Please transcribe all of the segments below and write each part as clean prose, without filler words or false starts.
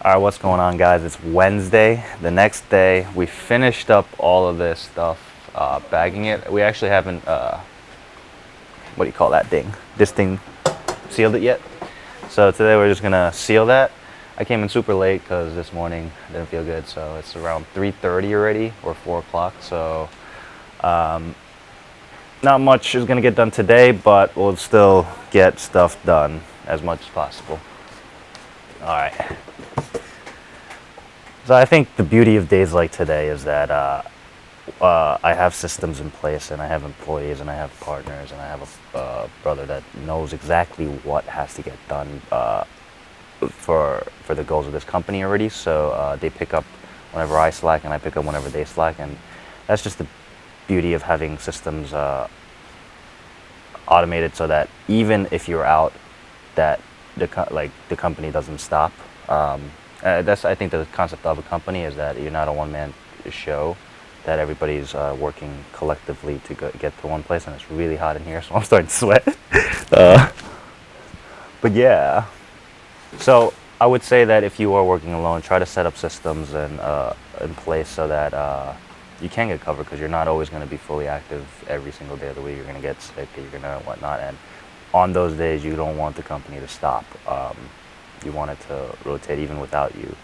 All right, what's going on, guys? It's Wednesday. The next day, we finished up all of this stuff, bagging it. We actually haven't, what do you call that thing? This thing sealed it yet. So today we're just gonna seal that. I came in super late because this morning I didn't feel good, so it's around 3:30 already, or 4 o'clock. So not much is gonna get done today, but we'll still get stuff done as much as possible. All right. So I think the beauty of days like today is that I have systems in place, and I have employees, and I have partners, and I have a brother that knows exactly what has to get done for the goals of this company already. So they pick up whenever I slack, and I pick up whenever they slack, and that's just the beauty of having systems automated, so that even if you're out, that the company doesn't stop. That's, I think, the concept of a company is that you're not a one-man show, that everybody's working collectively to get to one place. And it's really hot in here, so I'm starting to sweat. But yeah, so I would say that if you are working alone, try to set up systems and in place so that you can get covered, because you're not always going to be fully active every single day of the week. You're going to get sick, you're going to whatnot, and on those days you don't want the company to stop. You want it to rotate even without you.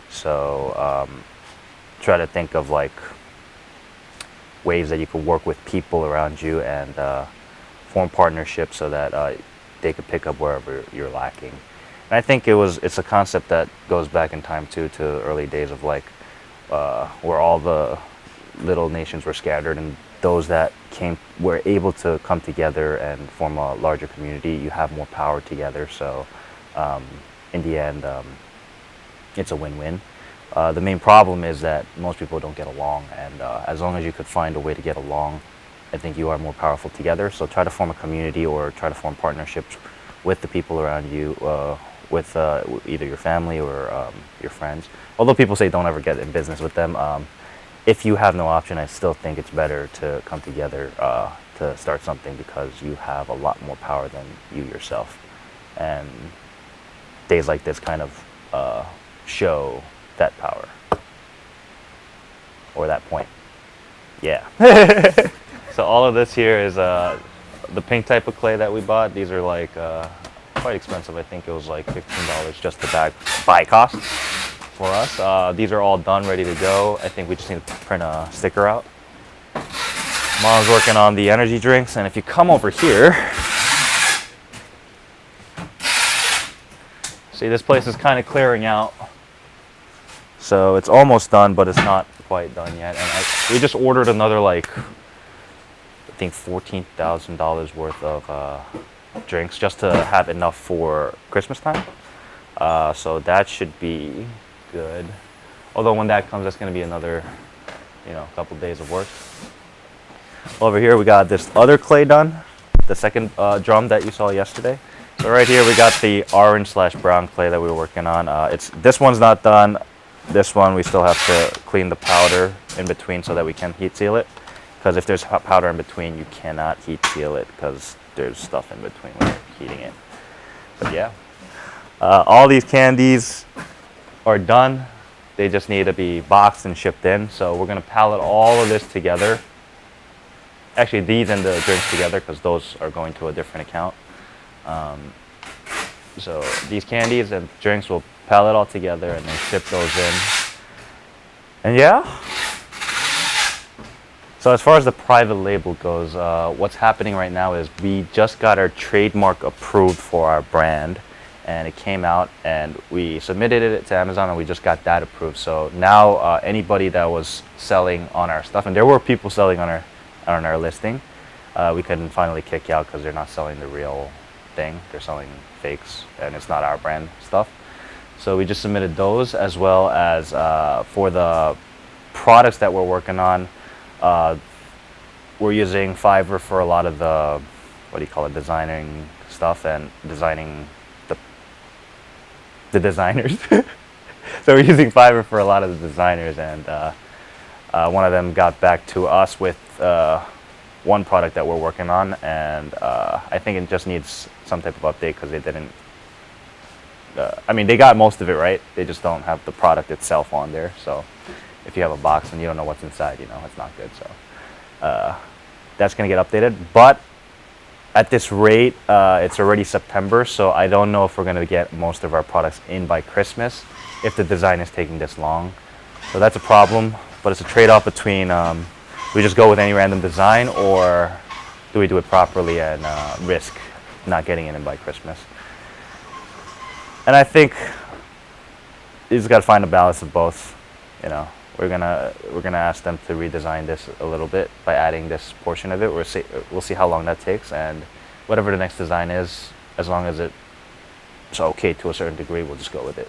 So try to think of like ways that you could work with people around you and form partnerships so that they could pick up wherever you're lacking. And I think it's a concept that goes back in time too, to early days of like where all the little nations were scattered, and those that were able to come together and form a larger community. You have more power together. So in the end, it's a win-win. The main problem is that most people don't get along, and as long as you could find a way to get along, I think you are more powerful together. So try to form a community, or try to form partnerships with the people around you, with either your family or your friends. Although people say don't ever get in business with them, if you have no option, I still think it's better to come together to start something, because you have a lot more power than you yourself. And days like this kind of show that power, or that point. Yeah. So all of this here is the pink type of clay that we bought. These are like quite expensive. I think it was like $15 just to buy cost for us. These are all done, ready to go. I think we just need to print a sticker out. Mom's working on the energy drinks, and if you come over here, see, this place is kind of clearing out. So it's almost done, but it's not quite done yet. And we just ordered another, like, I think $14,000 worth of drinks, just to have enough for Christmas time. So that should be good. Although when that comes, that's going to be another, couple days of work. Over here, we got this other clay done, the second drum that you saw yesterday. So right here, we got the orange/brown clay that we were working on. This one's not done. This one, we still have to clean the powder in between so that we can heat seal it. Because if there's powder in between, you cannot heat seal it, because there's stuff in between when you're heating it. But yeah, all these candies are done. They just need to be boxed and shipped in. So we're gonna pallet all of this together. Actually, these and the drinks together, because those are going to a different account. So these candies and drinks will pallet all together and then ship those in. And yeah. So as far as the private label goes, what's happening right now is we just got our trademark approved for our brand, and it came out, and we submitted it to Amazon, and we just got that approved. So now anybody that was selling on our stuff, and there were people selling on our listing, we couldn't finally kick out, because they're not selling the real thing. They're selling fakes, and it's not our brand stuff. So we just submitted those, as well as for the products that we're working on. We're using Fiverr for a lot of the, designing stuff, and designing the designers. So we're using Fiverr for a lot of the designers, and one of them got back to us with one product that we're working on, and I think it just needs some type of update, because they didn't I mean, they got most of it right. They just don't have the product itself on there. So if you have a box and you don't know what's inside, it's not good. So that's going to get updated. But at this rate, it's already September, so I don't know if we're going to get most of our products in by Christmas if the design is taking this long. So that's a problem, but it's a trade-off between do we just go with any random design, or do we do it properly and risk not getting it in by Christmas? And I think you just got to find a balance of both. We're gonna ask them to redesign this a little bit by adding this portion of it. We'll see how long that takes, and whatever the next design is, as long as it's okay to a certain degree, we'll just go with it.